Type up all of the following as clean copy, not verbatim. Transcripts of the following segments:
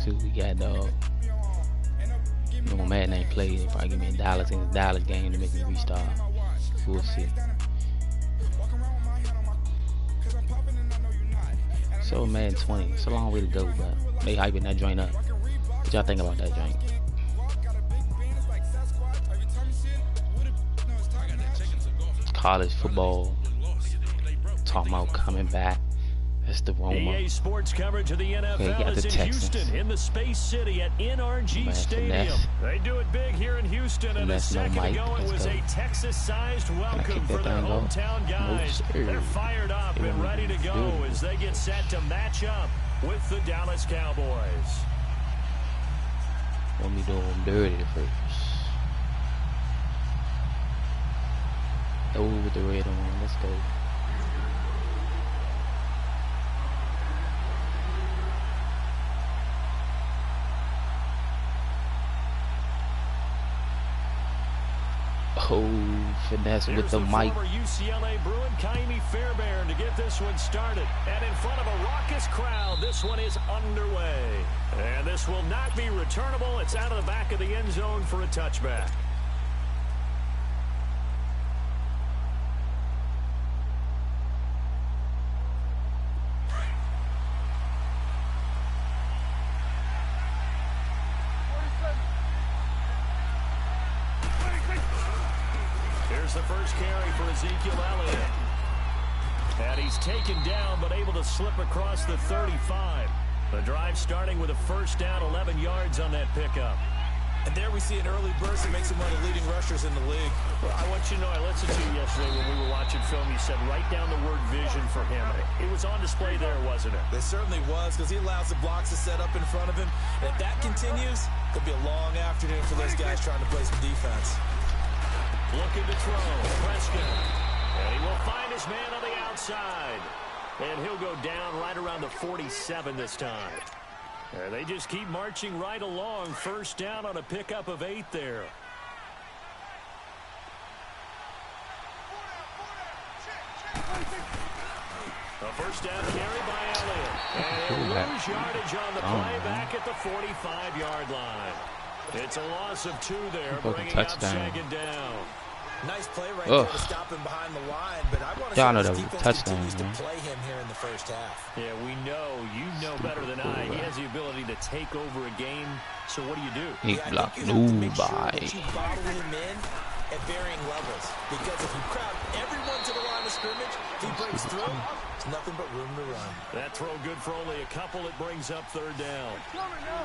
See what we got, dog. You know, Madden ain't played. They probably give me $1 in the Dallas game to make me restart. We'll see. So Madden 20. It's a long way to go, but they hyping that joint up. What y'all think about that joint? College football. Talking about coming back. That's the Roma. EA Sports coverage of the NFL is in Houston, in the Space City at NRG Stadium. They do it big here in Houston, and a second ago it was a Texas-sized welcome for their hometown guys. They're fired up and ready to go as they get set to match up with the Dallas Cowboys. Want me doing dirty first. Oh, with the red on. Let's go. Oh, finesse with the mic. UCLA Bruin Kaimi Fairbairn to get this one started. And in front of a raucous crowd, this one is underway. And this will not be returnable. It's out of the back of the end zone for a touchback. The first carry for Ezekiel Elliott. And he's taken down, but able to slip across the 35. The drive starting with a first down, 11 yards on that pickup. And there we see an early burst that makes him one of the leading rushers in the league. Well, I want you to know, I listened to you yesterday when we were watching film. You said write down the word vision for him. It was on display there, wasn't it? It certainly was, because he allows the blocks to set up in front of him. And if that continues, it'll be a long afternoon for those guys trying to play some defense. Looking to throw, Prescott. And he will find his man on the outside. And he'll go down right around the 47 this time. And they just keep marching right along. First down on a pickup of 8 there. A first down carry by Elliott. And he'll lose yardage on the play back at the 45-yard line. It's a loss of 2 there, bringing up second down. Nice play right there to stop him behind the line, but I want to see this defense continues to play him here in the first half. Yeah, we know. You know better than I. He has the ability to take over a game. So what do? He blocked nobody. You bottle him in at varying levels, because if you crowd everyone to the line of scrimmage, if he breaks through, it's nothing but room to run. That throw good for only a couple. It brings up third down.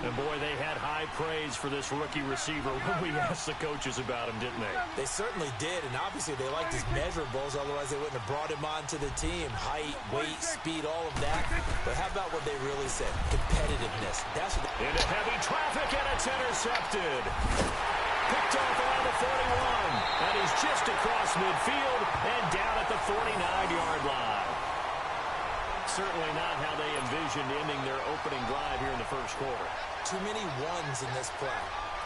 And boy, they had high praise for this rookie receiver when we asked the coaches about him, didn't they? They certainly did, and obviously they liked his measurables, otherwise they wouldn't have brought him onto the team. Height, weight, speed, all of that. But how about what they really said? Competitiveness. That's what into heavy traffic, and it's intercepted. Picked off around the 41, and he's just across midfield and down at the 49-yard line. Certainly not how they envisioned ending their opening drive here in the first quarter. Too many ones in this play.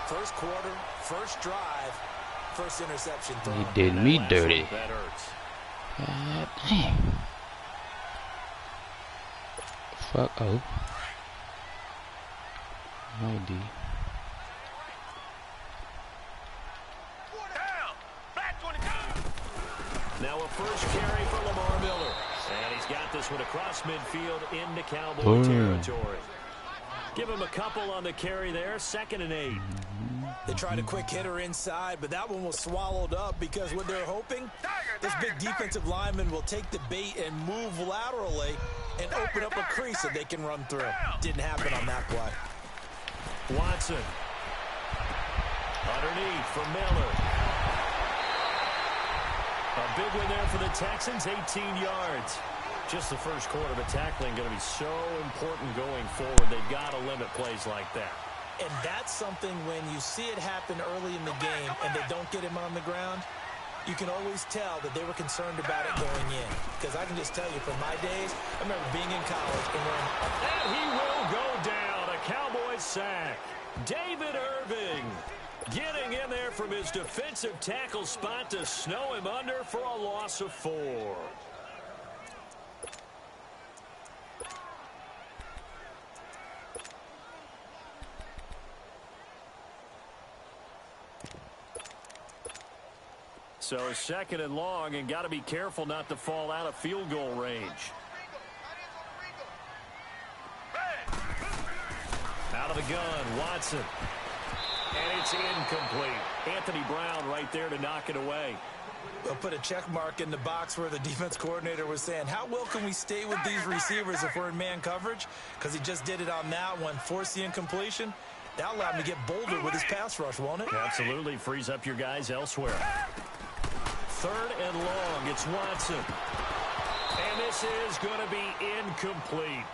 First quarter, first drive, first interception throw. He did me dirty. That hurts. God damn. Fuck. Oh. ID. Now a first carry for Lamar Miller. And he's got this one across midfield into Cowboy territory. Give him a couple on the carry there. 2nd and 8. They tried a quick hitter inside, but that one was swallowed up because what they're hoping, this big defensive lineman will take the bait and move laterally and open up a crease that they can run through. Didn't happen on that play. Watson. Underneath for Miller. A big one there for the Texans, 18 yards. Just the first quarter, but tackling going to be so important going forward. They've got to limit plays like that. And that's something when you see it happen early in the game and they don't get him on the ground, You can always tell that they were concerned about it going in. Because I can just tell you, from my days, I remember being in college and wearing... And he will go down. A Cowboys sack. David Irving getting in there from his defensive tackle spot to snow him under for a loss of 4. So 2nd and long, and got to be careful not to fall out of field goal range. Out of the gun, Watson. And it's incomplete. Anthony Brown right there to knock it away. We'll put a check mark in the box where the defense coordinator was saying, how well can we stay with these receivers if we're in man coverage? Because he just did it on that one, forced the incompletion. That allowed him to get bolder with his pass rush, won't it? Absolutely. Frees up your guys elsewhere. 3rd and long. It's Watson. And this is going to be incomplete.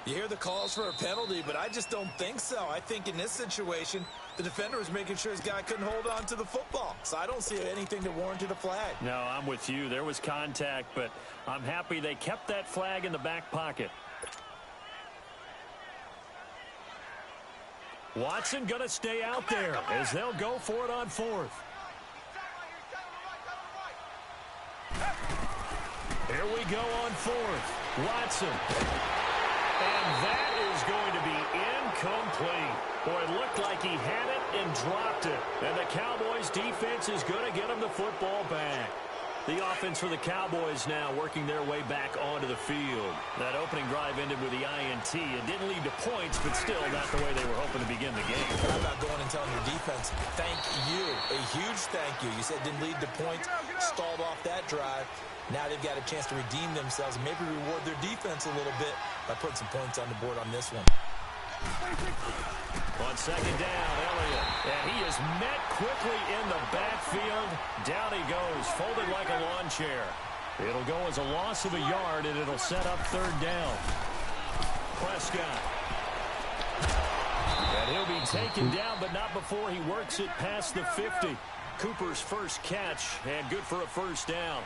You hear the calls for a penalty, but I just don't think so. I think in this situation, the defender was making sure his guy couldn't hold on to the football. So I don't see anything that warranted a flag. No, I'm with you. There was contact, but I'm happy they kept that flag in the back pocket. Watson going to stay out there as they'll go for it on 4th. Here we go on 4th. Watson. And that is going to be incomplete. Boy, it looked like he had it and dropped it. And the Cowboys defense is going to get him the football back. The offense for the Cowboys now working their way back onto the field. That opening drive ended with the INT. It didn't lead to points, but still not the way they were hoping to begin the game. How about going and telling your defense, thank you, a huge thank you. You said didn't lead to points, stalled off that drive. Now they've got a chance to redeem themselves and maybe reward their defense a little bit by putting some points on the board on this one. On 2nd down, Elliott. And he is met quickly in the backfield. Down he goes, folded like a lawn chair. It'll go as a loss of a yard, and it'll set up 3rd down. Prescott. And he'll be taken down, but not before he works it past the 50. Cooper's first catch, and good for a 1st down.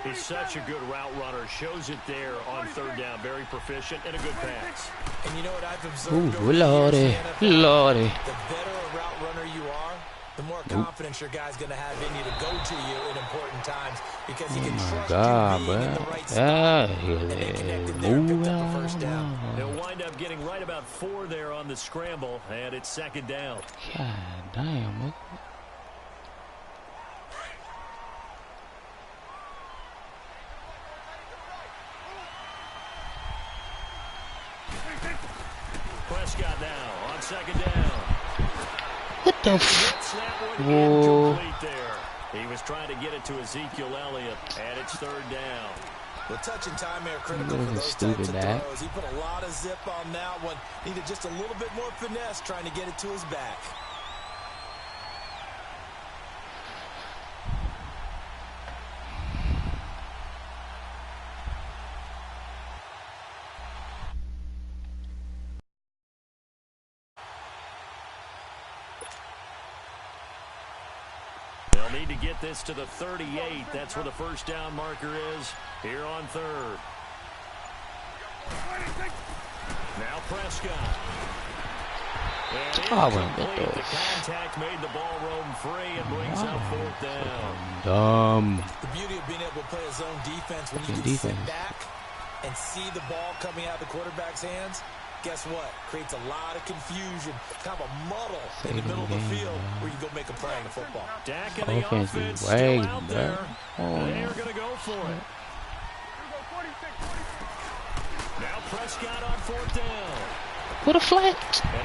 He's such a good route runner. Shows it there on 3rd down. Very proficient and a good pass. And you know what I've observed over Lordy, the years in the NFL? Lordy. The better a route runner you are, the more confidence your guy's going to have in you to go to you in important times because he can trust you being in the right spot. And they connected there and picked up a 1st down. They'll wind up getting right about 4 there on the scramble, and it's 2nd down. God damn. Prescott now on 2nd down. What the incomplete there. He was trying to get it to Ezekiel Elliott, and it's 3rd down. The touch and time are critical for those types of throws. He put a lot of zip on that one. Needed just a little bit more finesse trying to get it to his back. Need to get this to the 38. That's where the 1st down marker is here on 3rd. Now Prescott. And incomplete. The contact made the ball roam free and brings up 4th down. The beauty of being able to play a zone defense when you can sit back and see the ball coming out of the quarterback's hands. Guess what? Creates a lot of confusion, kind of a muddle in the middle of the field where you go make a play on the football. Dak and the offense still out there. They're going to go for it. Now Prescott on 4th down. What a flag.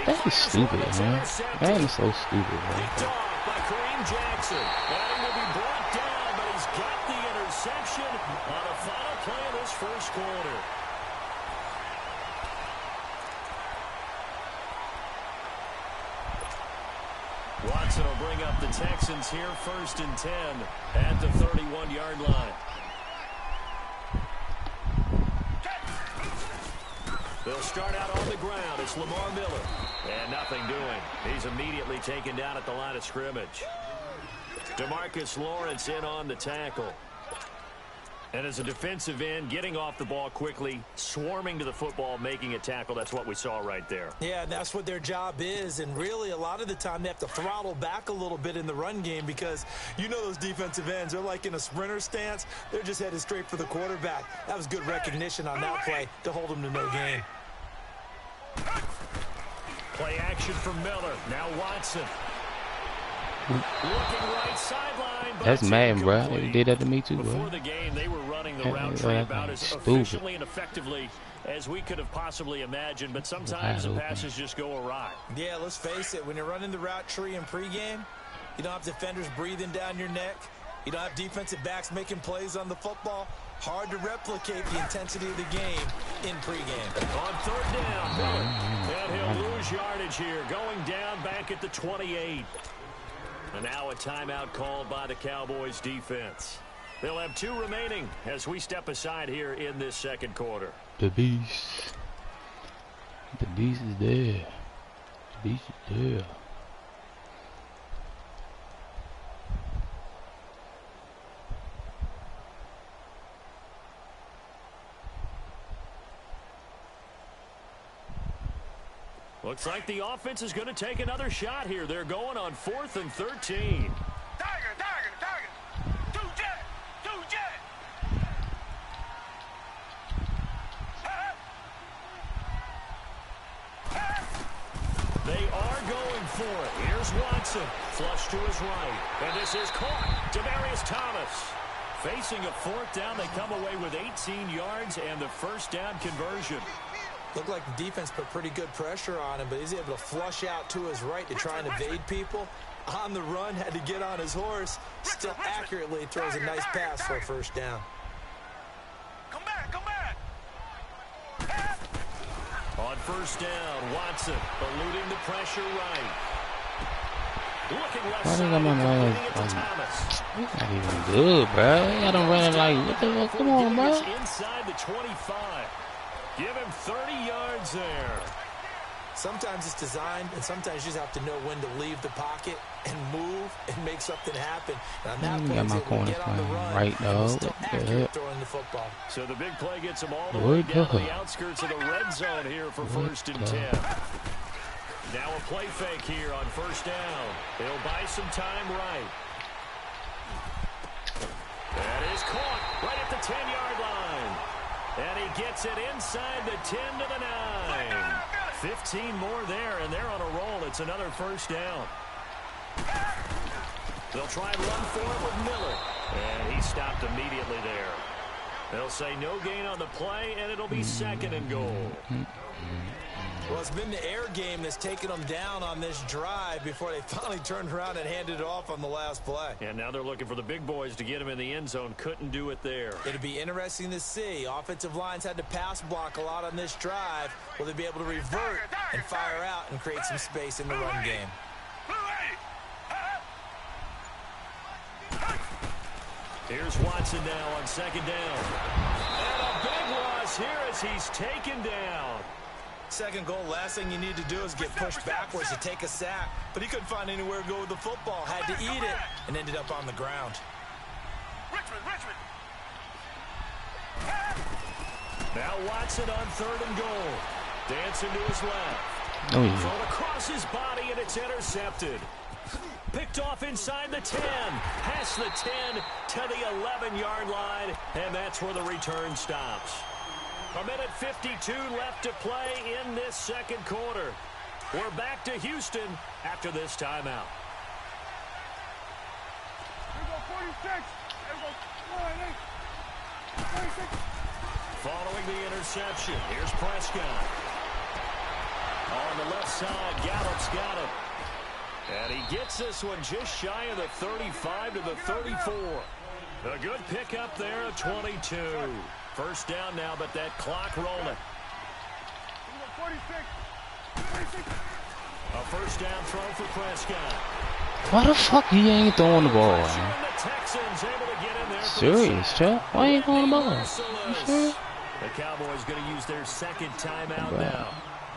That is stupid, man. That is so stupid, man. Picked off by Kareem Jackson. And he will be brought down, but he's got the interception on the final play of this 1st quarter. Watson will bring up the Texans here 1st and 10 at the 31-yard line. They'll start out on the ground. It's Lamar Miller. And nothing doing. He's immediately taken down at the line of scrimmage. DeMarcus Lawrence in on the tackle. And as a defensive end, getting off the ball quickly, swarming to the football, making a tackle, that's what we saw right there. Yeah, and that's what their job is. And really, a lot of the time, they have to throttle back a little bit in the run game because you know those defensive ends, they're like in a sprinter stance. They're just headed straight for the quarterback. That was good recognition on that play to hold them to no gain. Play action from Miller. Now Watson. Looking right sideline. That's Madden, bro. They did that to me too, bro. Before the game, they were running the route tree about as efficiently and effectively as we could have possibly imagined, but sometimes the passes just go awry. Yeah, let's face it. When you're running the route tree in pregame, you don't have defenders breathing down your neck. You don't have defensive backs making plays on the football. Hard to replicate the intensity of the game in pregame. On third down, Miller. And he'll lose yardage here, going down back at the 28. And now a timeout called by the Cowboys defense. They'll have 2 remaining as we step aside here in this second quarter. The beast. The beast is there. The beast is there. Looks like the offense is going to take another shot here. They're going on 4th and 13. They are going for it. Here's Watson. Flush to his right. And this is caught. Demaryius Thomas. Facing a 4th down, they come away with 18 yards and the first down conversion. Looked like the defense put pretty good pressure on him, but he's able to flush out to his right to try and evade people. On the run, had to get on his horse. Still accurately throws a nice pass for a first down. Come back, come back. On first down, Watson eluding the pressure right. Looking left side, completing it to Thomas. That's not even good, bro. Y'all don't run it like, what the fuck? Come on, bro. Inside the 25. Give him 30 yards there. Sometimes it's designed, and sometimes you just have to know when to leave the pocket and move and make something happen. And on that got my corner playing right, though. Throwing the football. So the big play gets him all the way down to the outskirts of the red zone here for 1st and 10. Now a play fake here on first down. He'll buy some time right. That is caught right at the 10-yard line. And he gets it inside the 10 to the 9. 15 more there, and they're on a roll. It's another first down. They'll try and run for it with Miller. And he stopped immediately there. They'll say no gain on the play, and it'll be 2nd and goal. Well, it's been the air game that's taken them down on this drive before they finally turned around and handed it off on the last play. And now they're looking for the big boys to get him in the end zone. Couldn't do it there. It'll be interesting to see. Offensive lines had to pass block a lot on this drive. Will they be able to revert and fire out and create some space in the run game? Here's Watson now on 2nd down. And a big loss here as he's taken down. 2nd goal, last thing you need to do is get pushed backwards to take a sack. But he couldn't find anywhere to go with the football. Had to eat it and ended up on the ground. Richmond. Now Watson on 3rd and goal. Dancing to his left. Oh, yeah. Thrown across his body, and it's intercepted. Picked off inside the 10. Past the 10 to the 11-yard line. And that's where the return stops. A minute 52 left to play in this second quarter. We're back to Houston after this timeout. Following the interception, here's Prescott. On the left side, Gallup's got him. And he gets this one just shy of the 35 to the 34. A good pickup there at 22. First down now, but that clock rolling. A first down throw for Prescott. Why the fuck he ain't throwing the ball, man? Serious, Chuck? Why ain't throwing the ball? You serious? The Cowboys going to use their 2nd timeout now.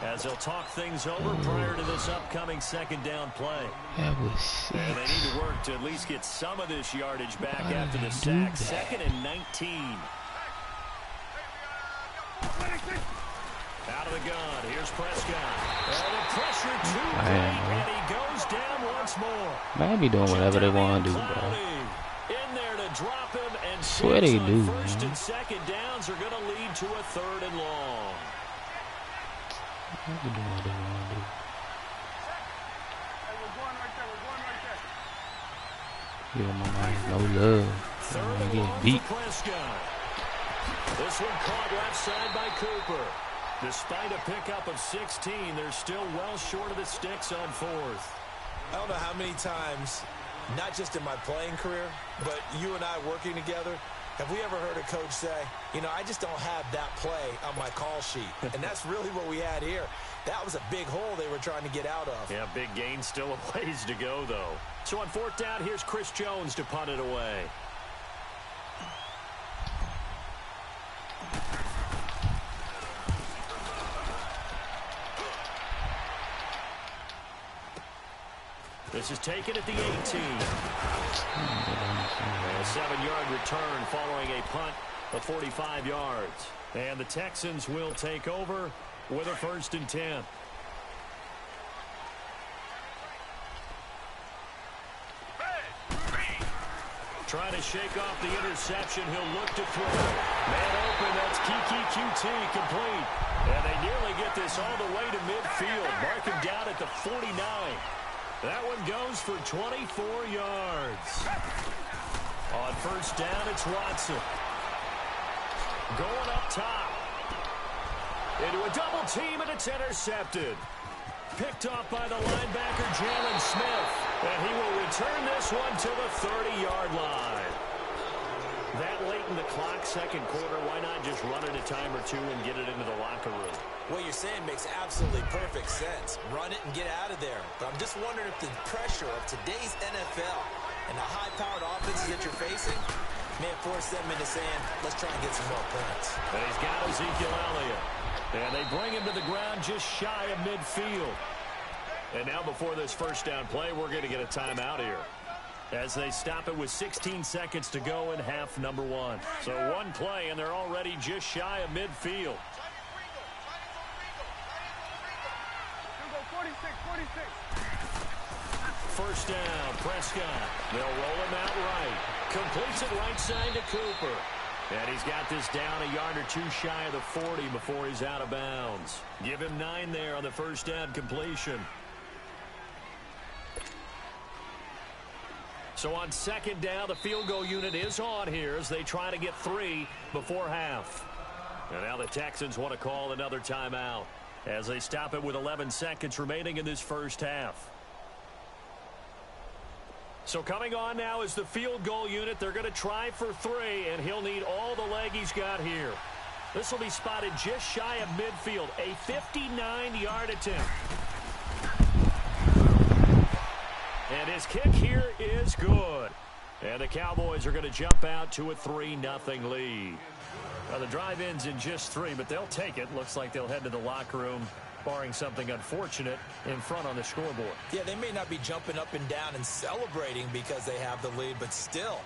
as they'll talk things over prior to this upcoming second down play. That was 6. And they need to work to at least get some of this yardage back after the sack. 2nd and 19. Out of the gun. Here's Prescott. And the pressure too great, and he goes down once more. Man, be doing whatever they want to do, bro. In there to drop him, and swear they do, first man. and second downs are going to lead to a 3rd and long. They be doing what they want to do. Give my man no love. I'm getting beat. This one caught left side by Cooper. Despite a pickup of 16, they're still well short of the sticks on 4th. I don't know how many times, not just in my playing career, but you and I working together, have we ever heard a coach say, you know, I just don't have that play on my call sheet. And that's really what we had here. That was a big hole they were trying to get out of. Yeah, big gain, still a ways to go, though. So on 4th down, here's Chris Jones to punt it away. This is taken at the 18. A 7-yard return following a punt of 45 yards. And the Texans will take over with a 1st and 10. Trying to shake off the interception. He'll look to throw. Man open. That's Kiki QT complete. And they nearly get this all the way to midfield. Mark him down at the 49. That one goes for 24 yards. On 1st down, it's Watson. Going up top. Into a double team, and it's intercepted. Picked off by the linebacker, Jalen Smith. And he will return this one to the 30-yard line. That late in the clock, 2nd quarter, why not just run it a time or two and get it into the locker room? What you're saying makes absolutely perfect sense. Run it and get out of there. But I'm just wondering if the pressure of today's NFL and the high-powered offenses that you're facing may have forced them into saying, let's try and get some more points. And he's got Ezekiel Elliott. And they bring him to the ground just shy of midfield. And now before this 1st down play, we're going to get a timeout here, as they stop it with 16 seconds to go in half number 1. So one play, and they're already just shy of midfield. 1st down, Prescott. They'll roll him out right. Completes it right side to Cooper. And he's got this down a yard or 2 shy of the 40 before he's out of bounds. Give him 9 there on the 1st down completion. So on 2nd down, the field goal unit is on here as they try to get 3 before half. And now the Texans want to call another timeout as they stop it with 11 seconds remaining in this 1st half. So coming on now is the field goal unit. They're going to try for 3, and he'll need all the leg he's got here. This will be spotted just shy of midfield. A 59-yard attempt. And his kick here is good. And the Cowboys are going to jump out to a 3-0 lead. Now the drive ends in just 3, but they'll take it. Looks like they'll head to the locker room, barring something unfortunate in front on the scoreboard. Yeah, they may not be jumping up and down and celebrating because they have the lead, but still,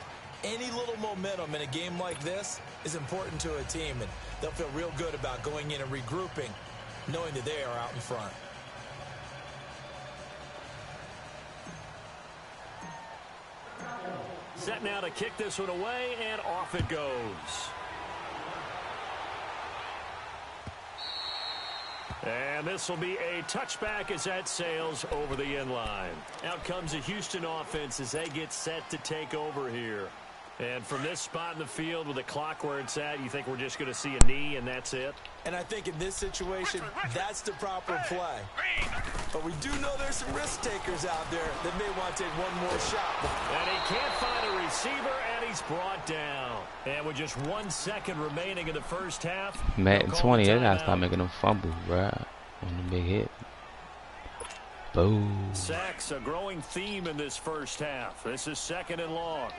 any little momentum in a game like this is important to a team, and they'll feel real good about going in and regrouping, knowing that they are out in front. Set now to kick this one away, and off it goes. And this will be a touchback as that sails over the end line. Out comes the Houston offense as they get set to take over here. And from this spot in the field with the clock where it's at, you think we're just going to see a knee and that's it? And I think in this situation, that's the proper play. But we do know there's some risk takers out there that may want to take one more shot. And he can't find a receiver, and he's brought down. And with just 1 second remaining in the 1st half, Madden 20, they gotta stop making them fumbles, bro. On the big hit. Boom. Sacks, a growing theme in this 1st half. This is 2nd and long.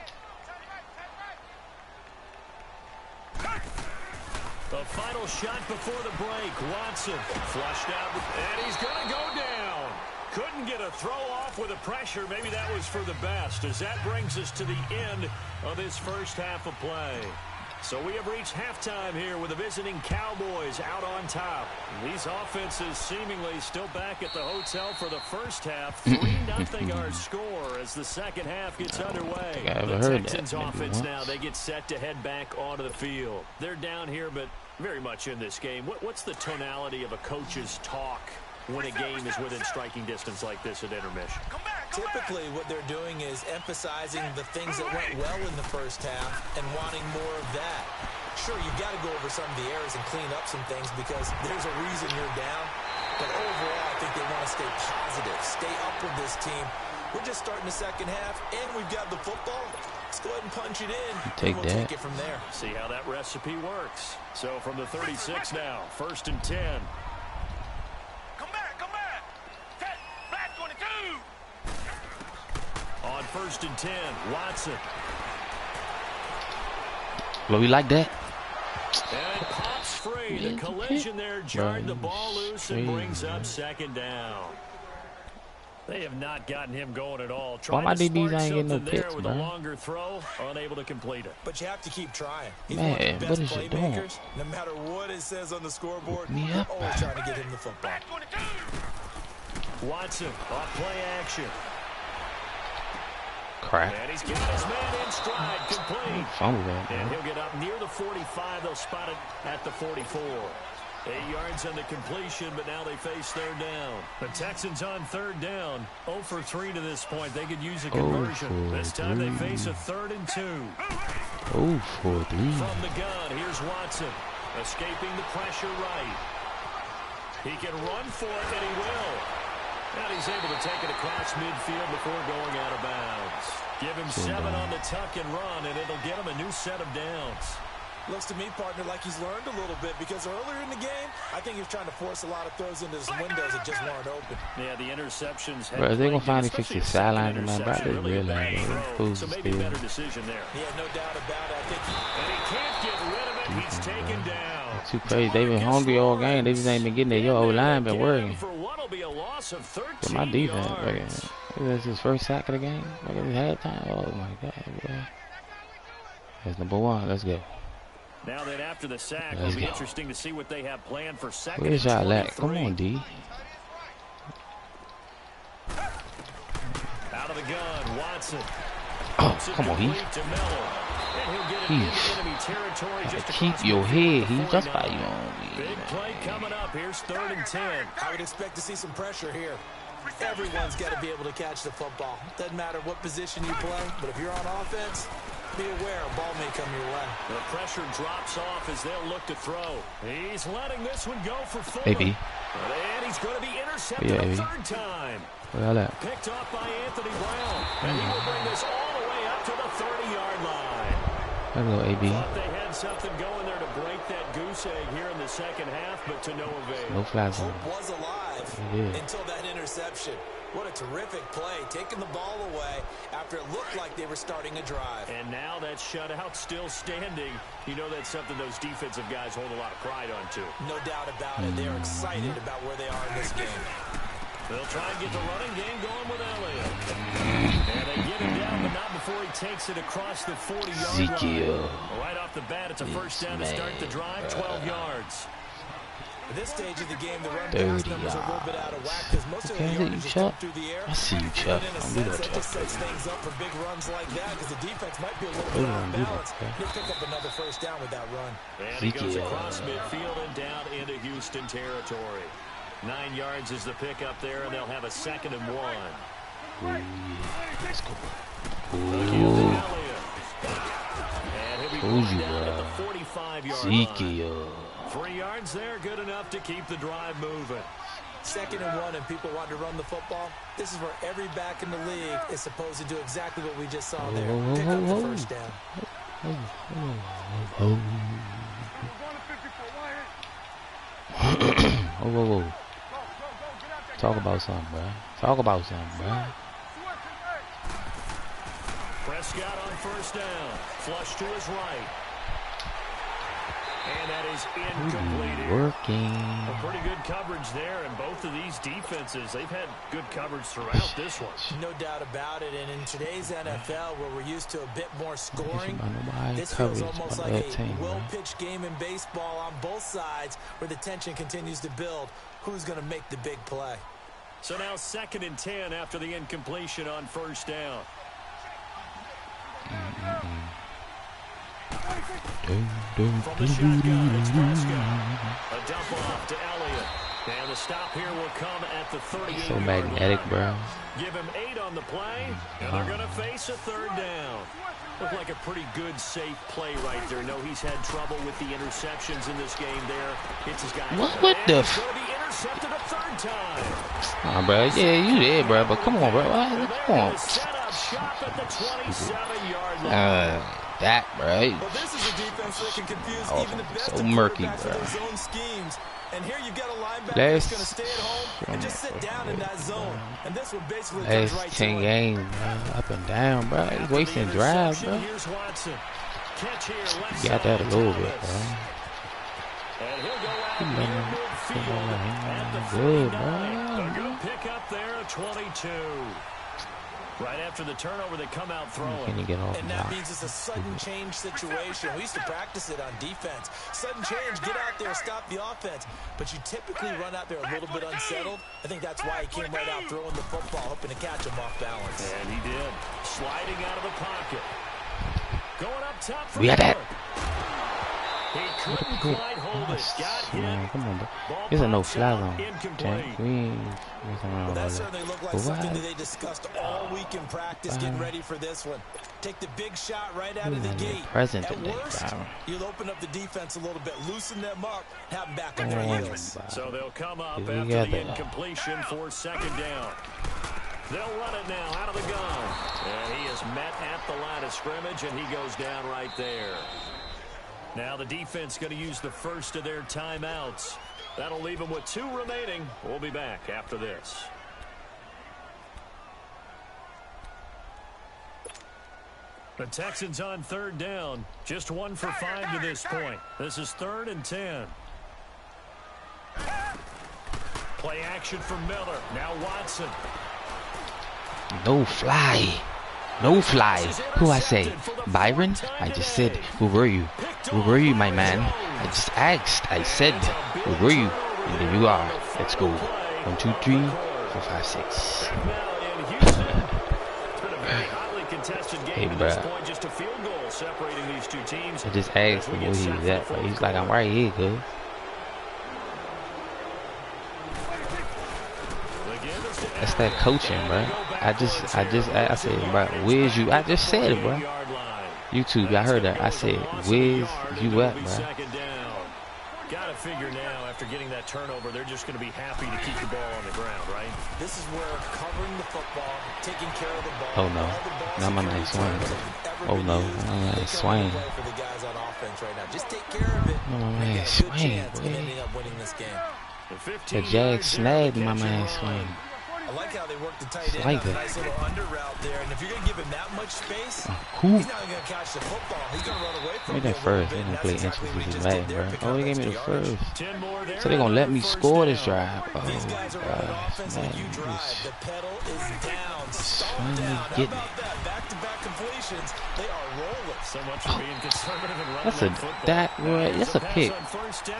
The final shot before the break. Watson flushed out, and he's going to go down. Couldn't get a throw off with the pressure. Maybe that was for the best, as that brings us to the end of this first half of play. So we have reached halftime here with the visiting Cowboys out on top. These offenses seemingly still back at the hotel for the first half. 3-0 our score as the second half gets underway. The Texans offense now, they get set to head back onto the field. They're down here, but very much in this game. What's the tonality of a coach's talk when a game is within striking distance like this at intermission? Typically, what they're doing is emphasizing the things that went well in the first half and wanting more of that. Sure, you've got to go over some of the errors and clean up some things because there's a reason you're down. But overall, I think they want to stay positive, stay up with this team. We're just starting the second half, and we've got the football. Let's go ahead and punch it in. Take we'll take it from there. See how that recipe works. So from the 36 now, 1st and 10. On 1st and 10, Watson. Well, we like that. And pops free. The collision there jarred the ball loose and brings up 2nd down. They have not gotten him going at all. Why my DBs ain't getting no picks, with a longer throw, unable to complete it. But you have to keep trying. He's Man, one of the what best is it doing? playmakers. No matter what it says on the scoreboard, Me we're up. always trying to get him the football. Watson off play action. Crap. And he's got his man in stride, complete. Fumble that, And he'll get up near the 45. They'll spot it at the 44. 8 yards on the completion, but now they face 3rd down. The Texans on 3rd down. 0 for 3 to this point. They could use a conversion. This time they face a 3rd and 2. 0 for 3. From the gun, here's Watson. Escaping the pressure right. He can run for it, and he will. And he's able to take it across midfield before going out of bounds. Give him 7 on the tuck and run, and it'll get him a new set of downs. Looks to me, partner, like he's learned a little bit because earlier in the game, I think he was trying to force a lot of throws into his windows that just weren't open. Yeah, the interceptions. Bro, they gonna finally fix the sideline, man. Bro, they realize so maybe a better decision there. Yeah, no doubt about it. I think and he can't get rid of it. He's taken down. Too crazy. They been hungry all game. They just ain't been getting there. Your old line been working. For what'll be a loss of 13 My defense, yards. That's his first sack of the game. Look at his halftime. Oh my God, bro. That's number 1. Let's go. Now that after the sack, it'll be interesting to see what they have planned for 2nd. Where's y'all at? Come on, D. Out of the gun, Watson. Oh, come on, Heath. Keep your head, Heath. That's why you on me. Big play coming up. Here's 3rd and 10. I would expect to see some pressure here. Everyone's got to be able to catch the football. Doesn't matter what position you play, but if you're on offense, be aware a ball may come your way. The pressure drops off as they'll look to throw. He's letting this one go for 4. Maybe. And he's going to be intercepted a 3rd time. Where that? Picked off by Anthony Brown. And he will bring this all the way up to the 30-yard line. Hello, AB. Thought they had something going there to break that goose egg here in the second half, but to no avail. No flags on. Hope was alive until that interception. What a terrific play, taking the ball away after it looked like they were starting a drive. And now that shutout still standing. You know that's something those defensive guys hold a lot of pride on, too. No doubt about it. They're excited about where they are in this game. They'll try and get the running game going with Elliott. And they get him down, but not before he takes it across the 40-yard line. Right off the bat, it's a first down to start the drive, 12 yards. At this stage of the game, the run pass numbers are a little bit out of whack because most of the yards just come through the air. I see you, Chuck. I'm going to just sets things up for big runs like that because the defense might be a little bit off balance. He'll pick up another first down with that run. And he goes across midfield and down into Houston territory. 9 yards is the pickup there, and they'll have a 2nd and 1. Let's go. And he'll be brought down at the 45-yard line. 3 yards there, good enough to keep the drive moving. 2nd and 1, and people want to run the football. This is where every back in the league is supposed to do exactly what we just saw there. Pick up the first down. Whoa. Talk about something, bro. Talk about something, bro. Prescott on first down. Flush to his right. And that is incomplete. Working. A pretty good coverage there, and both of these defenses, they've had good coverage throughout this one. No doubt about it, and in today's NFL, where we're used to a bit more scoring, this feels almost like a well-pitched game in baseball on both sides, where the tension continues to build. Who's going to make the big play? So now 2nd and 10 after the incompletion on 1st down. From the shotgun, it's Prescott. A dump off to Elliott. And the stop here will come at the 38-yard so magnetic, bro. Give him 8 on the play, and they're going to face a 3rd down. Looked like a pretty good, safe play right there. No, he's had trouble with the interceptions in this game there. Hits his guy. What the f? Going to be intercepted a 3rd time. Bro. Yeah, you there, bro. But come on, bro. Come on. Set up shop at the 27-yard line. That, right? Well, this is a defense that can confuse even the best so murky, quarterbacks bro. with their zone schemes. And here you've got a linebacker that's going to stay at home and just sit down in that zone. And this one basically comes right to 10 games, bro. Up and down, bro. He's wasting drives, bro. You got that a little bit, bro. And he'll go out near midfield. Good, bro. A good pick up there at 22. Right after the turnover, they come out throwing. Can you get off? And that means it's a sudden change situation. We used to practice it on defense. Sudden change, get out there, stop the offense. But you typically run out there a little bit unsettled. I think that's why he came right out throwing the football, hoping to catch him off balance. And he did. Sliding out of the pocket. Going up top for we got that. He couldn't quite hold it. Got hit. Come on, bro. There's a no-fly zone. Well, that certainly looked like something that they discussed all week in practice, getting ready for this one. Take the big shot right out of the gate. At worst, you'll open up the defense a little bit, loosen them up, have them back on their heels. So they'll come up after the incompletion for 2nd down. They'll run it now out of the gun. And he is met at the line of scrimmage, and he goes down right there. Now the defense going to use the first of their timeouts. That'll leave them with 2 remaining. We'll be back after this. The Texans on 3rd down. Just 1 for 5 to this point. This is 3rd and 10. Play action for Miller. Now Watson. No fly. No fly. Who I say? Byron? I just said, who were you? Who were you, my man? I just asked. I said, who were you? And there you are. Let's go. 1, 2, 3, 4, 5, 6. Hey, bro. I just asked him where he was at, bro. He's like, I'm right here, cuz. That's that coaching, bro. I said, bro, where's you? I just said it, bro. YouTube, I heard that. I said, where's you at, bro? Gotta figure now, after getting that turnover, they're just going to be happy to keep the ball on the ground, right? This is where covering the football, taking care of the ball. Oh, no. Not my man swing. Oh, no. My man swing. For the guys on offense right now. Just take care of it. No, my man swing, The Jag snagged my man swing. I like how they work the tight end on a nice little under route there. And if you're going to give him that much space, he's not going to catch the football. He's going to run away from it. Give me that first. They're going to play inches with his Madden, bro. Oh, they gave me the first. So they're going to let me score this drive. Oh, these guys are running offense like you drive. The pedal is down. Stalled down. How about that? Back-to-back completions. They are rolling. So much for being conservative and running that's a football. That's a pick.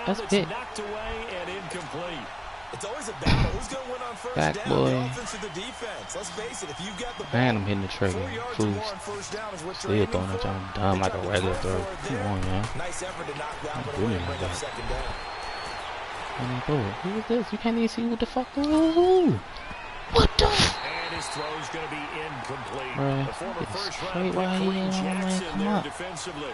That's a pick. Knocked away and incomplete. It's always a battle. Who's going to win on first back down? Boy. The offense or the defense? Let's face it. If you've got the ball, man, I'm hitting the trigger. 4 yards Fools. more on first down is what Still you're throwing aiming that for. jump dumb like a regular throw. Come on, man. Nice effort to knock that one Doing away and it bring like up that. 2nd down. Who is this? You can't even see what the fuck. What the fuck? And his throw's going to be incomplete. Bruh, The former it's first-round straight right pick, here, Jackson, come there up. defensively.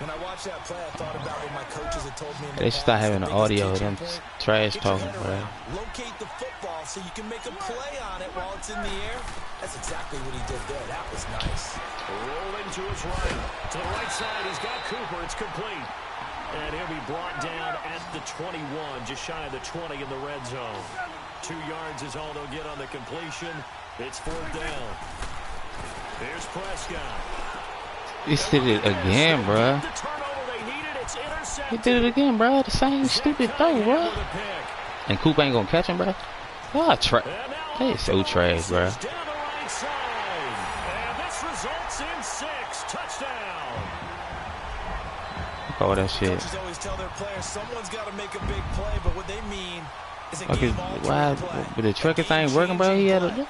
When I watched that play, I thought about what my coaches had told me in the They should start past. having The the audio of biggest them teaching point, trash get your talking, head bro. around. Locate the football so you can make a play on it while it's in the air. That's exactly what he did there. That was nice. Rolling to his right. To the right side, he's got Cooper. It's complete. And he'll be brought down at the 21, just shy of the 20 in the red zone. 2 yards is all they'll get on the completion. It's 4th down. Here's Prescott. He did it again, bruh. The turnover they needed. It's He did it again, bro. The same stupid throw, bro. And Coop ain't gonna catch him, bro. Oh, they is so trash, bro. Oh, that shit. Coaches always tell their players someone's got to make a big play, but what they mean is a Okay, why? But the trucker thing working, bro. He had a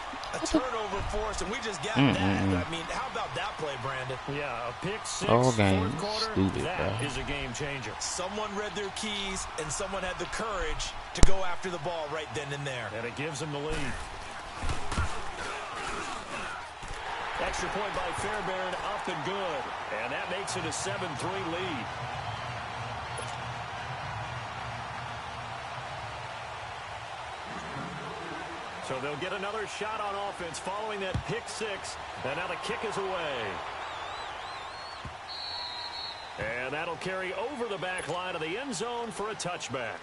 turnover for us, and we just got that. I mean, how about that play, Brandon? Yeah, a pick six. All game quarter, stupid, that bro. is a game changer. Someone read their keys, and someone had the courage to go after the ball right then and there. And it gives them the lead. Extra point by Fairbairn, up and good. And that makes it a 7-3 lead. So they'll get another shot on offense following that pick six. And now the kick is away. And that'll carry over the back line of the end zone for a touchback.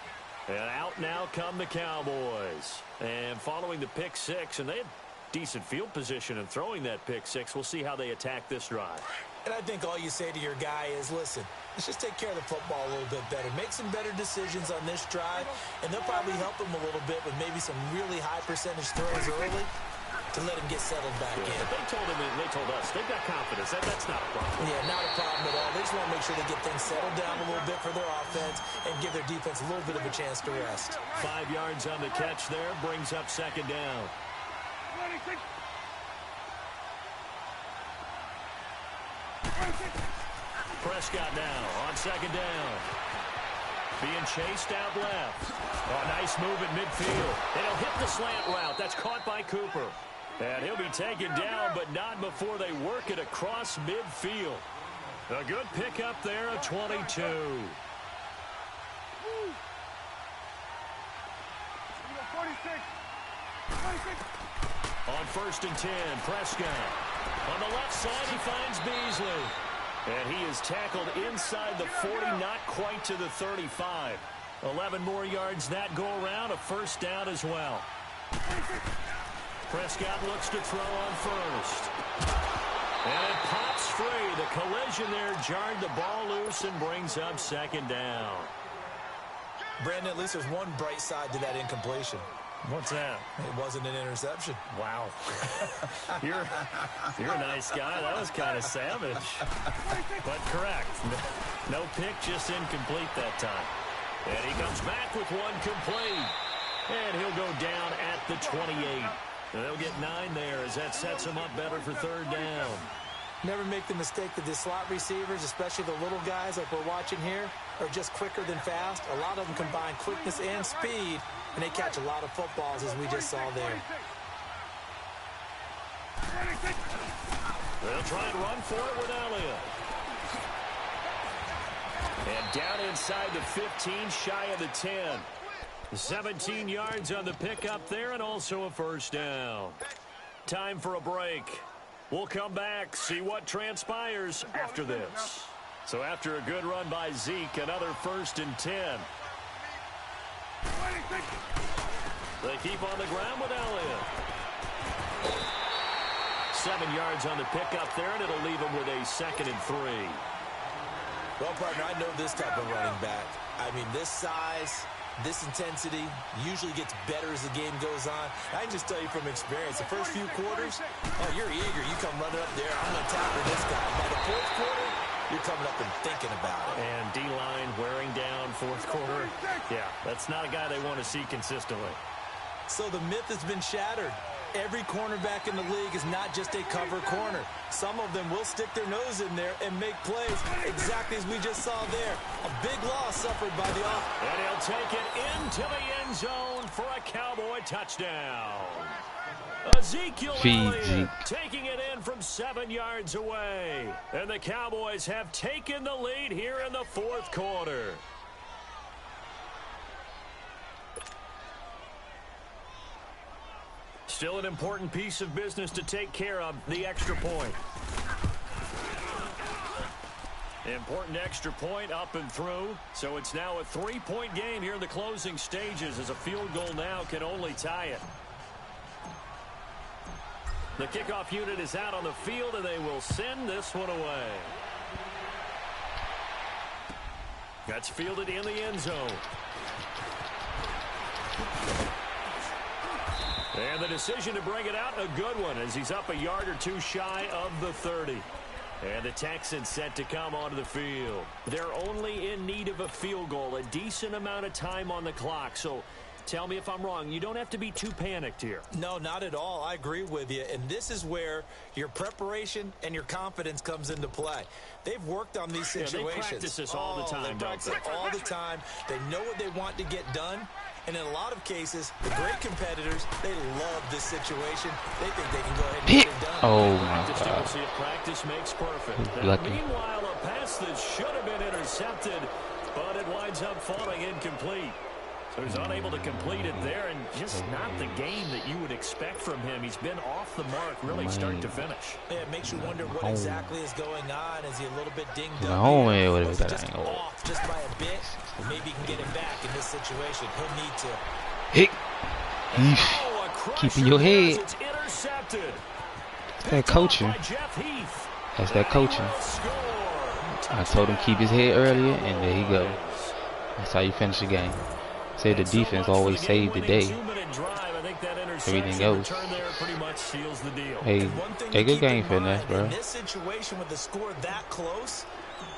And out now come the Cowboys. And following the pick six, and they had decent field position in throwing that pick six. We'll see how they attack this drive. And I think all you say to your guy is, listen, let's just take care of the football a little bit better. Make some better decisions on this drive, and they'll probably help him a little bit with maybe some really high percentage throws early to let him get settled back in. They told us they've got confidence. That's not a problem. Yeah, not a problem at all. They just want to make sure they get things settled down a little bit for their offense and give their defense a little bit of a chance to rest. 5 yards on the catch there, brings up second down. Prescott now on second down. Being chased out left. Oh, nice move at midfield. And he'll hit the slant route. That's caught by Cooper. And he'll be taken down, but not before they work it across midfield. A good pickup there, a 22. On 1st and 10, Prescott. On the left side, he finds Beasley. And he is tackled inside the 40, not quite to the 35. 11 more yards that go around, a first down as well. Prescott looks to throw on first. And it pops free. The collision there jarred the ball loose and brings up second down. Brandon, at least there's one bright side to that incompletion. What's that? It wasn't an interception. Wow. You're a nice guy. That was kind of savage. But correct. No pick, just incomplete that time. And he comes back with one complete. And he'll go down at the 28. And they'll get 9 there as that sets him up better for third down. Never make the mistake that the slot receivers, especially the little guys like we're watching here, are just quicker than fast. A lot of them combine quickness and speed, and they catch a lot of footballs, as we just saw there. They'll try and run for it with Elliott. And down inside the 15, shy of the 10. 17 yards on the pickup there, and also a first down. Time for a break. We'll come back, see what transpires after this. So after a good run by Zeke, another 1st and 10. They keep on the ground with Elliott. 7 yards on the pickup there, and it'll leave him with a 2nd and 3. Well, partner, I know this type of running back. I mean, this size, this intensity usually gets better as the game goes on. I can just tell you from experience, the first few quarters, oh, you're eager. You come running up there, I'm going to tackle this guy. By the 4th quarter, you're coming up and thinking about it. And D-line wearing down 4th quarter. Yeah, that's not a guy they want to see consistently. So the myth has been shattered. Every cornerback in the league is not just a cover corner. Some of them will stick their nose in there and make plays exactly as we just saw there. A big loss suffered by the offense. And he'll take it into the end zone for a Cowboy touchdown. Ezekiel Elliott taking it in from 7 yards away. And the Cowboys have taken the lead here in the 4th quarter. Still an important piece of business to take care of, the extra point. Important extra point up and through. So it's now a 3-point game here in the closing stages, as a field goal now can only tie it. The kickoff unit is out on the field, and they will send this one away. That's fielded in the end zone. And the decision to bring it out, a good one, as he's up a yard or two shy of the 30. And the Texans set to come onto the field. They're only in need of a field goal, a decent amount of time on the clock. So tell me if I'm wrong. You don't have to be too panicked here. No, not at all. I agree with you. And this is where your preparation and your confidence comes into play. They've worked on these situations. They practice this all the time. They practice it all the time. They know what they want to get done. And in a lot of cases, the great competitors, they love this situation. They think they can go ahead and get it done. Oh, my God. See if practice makes perfect. Meanwhile, a pass that should have been intercepted, but it winds up falling incomplete. So he's unable to complete it there, and just not the game that you would expect from him. He's been off the mark, really start to finish. Yeah, it makes you wonder what exactly is going on. Is he a little bit dinged up? Just off just by a bit. Maybe he can get him back in this situation. He'll need to. Hey, keeping your head. That's that coaching. That's that coaching. I told him keep his head earlier, and there he go. That's how you finish the game. Say the defense always saved the day. Everything else. Hey, a good game for us, bro. In this situation with the score that close,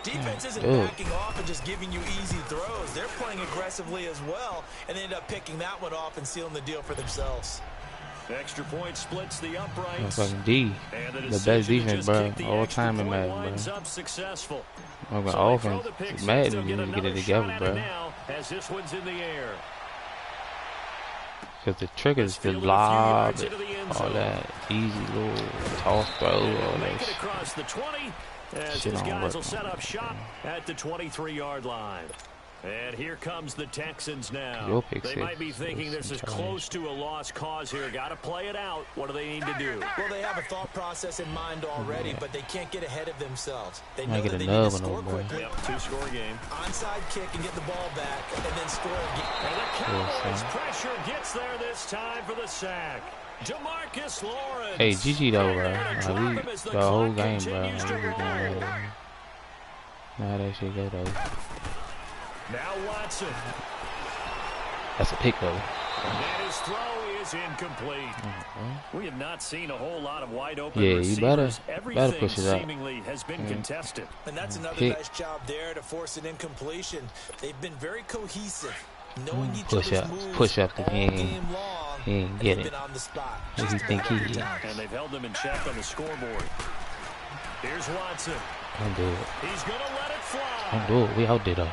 defense isn't backing off and just giving you easy throws. They're playing aggressively as well, and they end up picking that one off and sealing the deal for themselves. Extra point splits the uprights. Fucking D. The best defense, bro. All time in Madden, bro. I'm going offense. Madden need to get it together, bro. As this one's in the air. Because the triggers, the lob, all that easy little toss throw, all that shit. Across the 20, as his guys will set up shop at the 23-yard line. And here comes the Texans now. They might be thinking this is close to a lost cause here. Got to play it out. What do they need to do? Well, they have a thought process in mind already, but they can't get ahead of themselves. They know that they need to score quickly. Yep, two-score game. Onside kick and get the ball back, and then score again. And the Cowboys pressure gets there this time for the sack. DeMarcus Lawrence. Hey, GG though, bro. The whole game, bro. Now that shit go though. Now Watson. That's a pick, though. And his throw is incomplete. We have not seen a whole lot of wide open receivers. You better push it up. Seemingly has been contested. And that's another nice job there to force an incompletion. They've been very cohesive, knowing each other's moves push up all game long. He ain't get it. On the spot. What do you think he is? And they've held them in check on the scoreboard. Here's Watson. Don't do it. He's going to let it fly. Don't do it. We out there, though.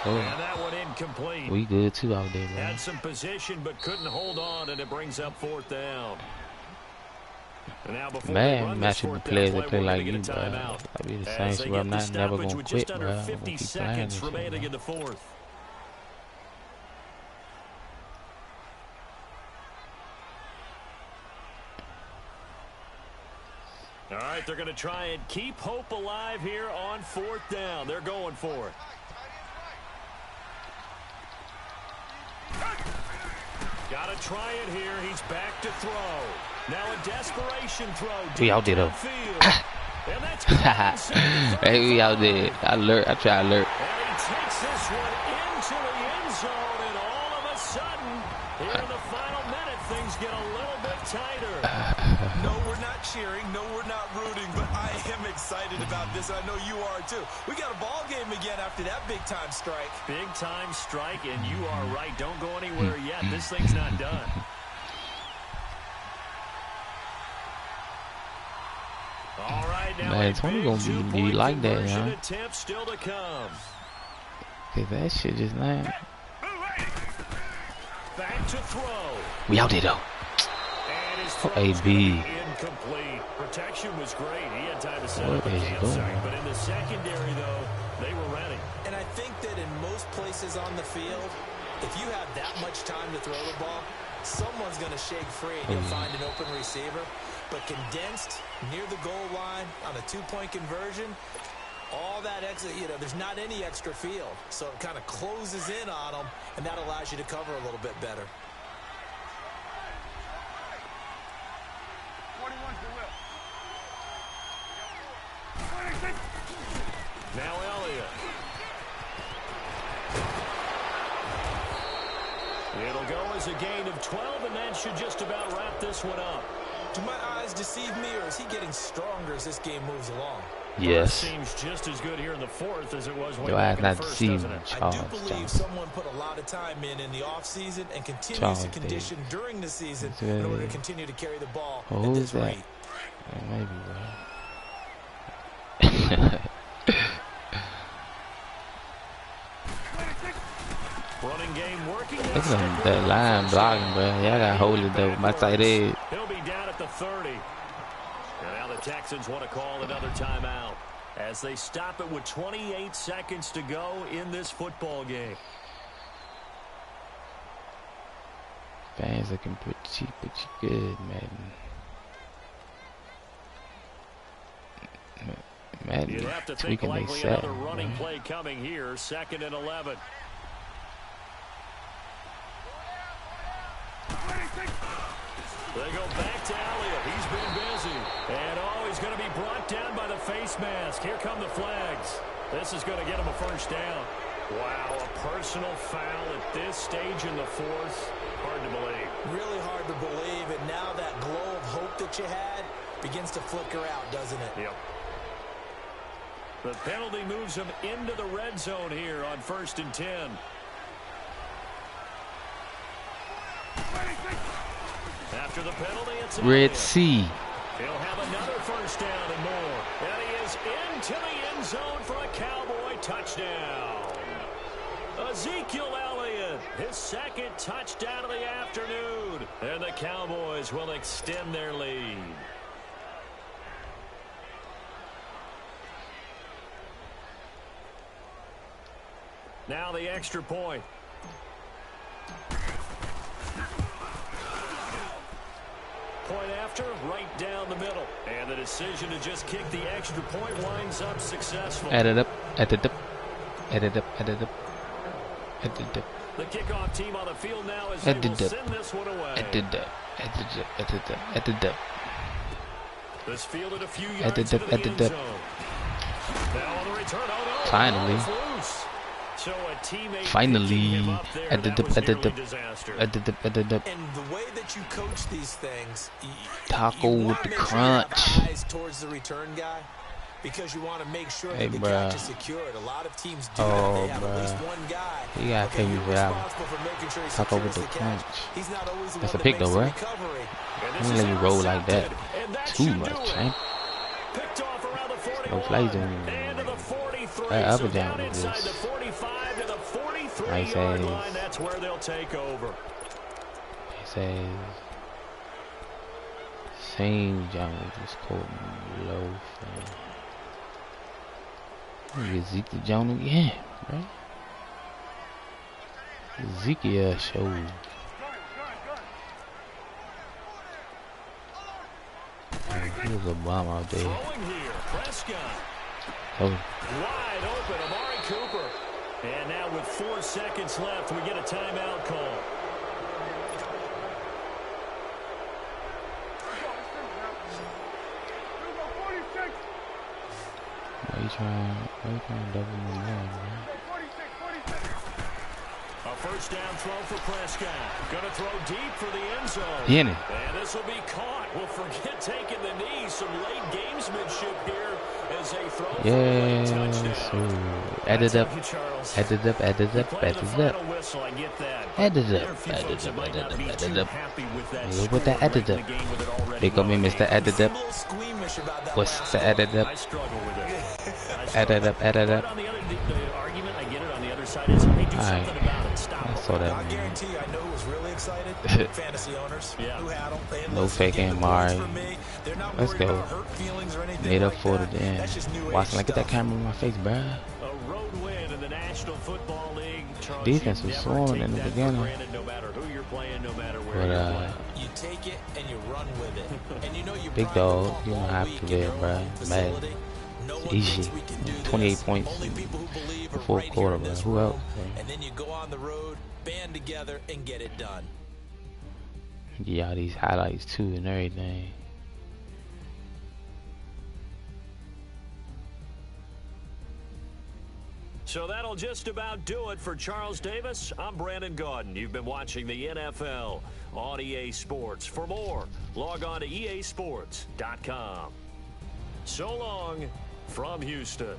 And that one incomplete. We good too out there, bro. Had some position but couldn't hold on, and it brings up 4th down. And now before man, matching the players that play like you, bro. I'll be the same, so I'm not never gonna quit, bro. I'm gonna keep playing this shit, remaining in the 4th. All right, they're going to try and keep hope alive here on 4th down. They're going for it. Got to try it here. He's back to throw. Now a desperation throw. We out there, though. Hey, we out there. I try to alert. And he takes this one into the end zone, and all of a sudden, here in the final minute, things get a little bit tighter. No, we're not cheering. No, we're not rooting, but I am excited about this. I know you are, too. We got a ball game again after that big-time strike. Big-time strike, and you are right. Don't go anywhere yet. This thing's not done. All right, now man, it's only gonna be like that, huh? Attempt still to come. Cause that shit just not. Back to throw. We out there though. AB. Incomplete. Protection was great. He had time to set up a campsite, but in the secondary though, they were ready. And I think that in most places on the field, if you have that much time to throw the ball, someone's going to shake free and you'll find an open receiver. But condensed near the goal line on a 2-point conversion, all that extra, there's not any extra field. So it kind of closes in on them, and that allows you to cover a little bit better. Now Elliott. It'll go as a gain of 12, and that should just about wrap this one up. Do my eyes deceive me, or is he getting stronger as this game moves along? Yes. Seems just as good here in the fourth as it was way Your back eyes in the not first, deceiving, doesn't it? Charles I do believe Johnson. someone put a lot of time in the offseason and continues Charles to condition during the season Davis. in order to continue to carry the ball Oh, at who's this that? rate. Yeah, maybe, bro. Running game working. Look at him, that line blocking, bro. Y'all gotta hold it though. My tight end. He'll be down at the 30. And now the Texans want to call another timeout as they stop it with 28 seconds to go in this football game. Fans looking pretty good, Madden. You'd have to think tweaking they likely set. another running play coming here. 2nd and 11. They go back to Elliott. He's been busy. And he's going to be brought down by the face mask. Here come the flags. This is going to get him a first down. Wow, a personal foul at this stage in the fourth. Hard to believe. Really hard to believe, and now that glow of hope that you had begins to flicker out, doesn't it? Yep. The penalty moves him into the red zone here on 1st and 10. After the penalty, it's Red Sea. He'll have another first down and more. And he is into the end zone for a Cowboy touchdown. Ezekiel Elliott, his 2nd touchdown of the afternoon. And the Cowboys will extend their lead. Now the extra point. Point after, right down the middle. And the decision to just kick the extra point winds up successful. Added up. The kickoff team on the field now as they will send this one away. This fielded a few yards into the end zone. Now on the return, finally. So a teammate Finally, And the way that you coach these things, taco you with the make sure you have crunch. eyes towards the return guy, because you want to make sure Hey, that the bruh. catch is secured. A lot of teams do Oh, that. They have at least bruh. one guy. You gotta pay me for that one. responsible for making sure he Taco with secures the catch. crunch. He's not always the That's one a pick that though, makes right? the recovery. I'm gonna let you roll like that. Too much, man. Picked off around the 41. No flags on And to the 43. that upper So down down was inside just the 45 to the 43 nice yard ass. line. That's where they'll take over. It says same John just quoting low fan. Ezekiel John again, right? Ezekiel show. He was a bomb out there. Throwing here, Prescott. Oh, Wide open, Amari Cooper. And now with 4 seconds left, we get a timeout call. why you trying to double my man, man? A first down throw for Prescott. Going to throw deep for the end zone. He in it. And this will be caught. Well, forget taking the knee. Some late gamesmanship here as they throw for a late touchdown. So added up, Thank you, Charles. added up, Playing the added final up. whistle, I get that. Added There are a up, few folks that might not be added too up. happy with that Look score what that added late in up. the game with it already They call me going. Mr. Added I'm up. a little squeamish about that What's last the one. added up? I struggle with it. Added up, added But up. on the other, the argument, I get it. On the other side is, hey, do Alright. something about it. Stop I it. saw that. I Man. guarantee you, I know who was really excited. Fantasy owners Yeah. who had them. And No listen, fake getting the MRI. points from me, they're not Let's worried go. about hurt feelings or anything Made up like for that. it then. That's just new age Watching, like, get that stuff. camera in my face, bruh. A road win in the National Football League. Charles, Defense you was never swollen take in the that for beginning. granted, no matter who you're playing, no matter where But you're playing. You take it and you run with it. And you know you Big pride your dog, pump you don't all have week to in there, your bruh. own Mad. facility. No one Easy. thinks we can do 28 this. points Only in people who believe the are fourth right quarter, here in this bruh. Who room. else, bruh? And then you go on the road, band together, and get it done. Yeah, these highlights too and everything. So that'll just about do it for Charles Davis. I'm Brandon Gaudin. You've been watching the NFL on EA Sports. For more, log on to easports.com. So long from Houston.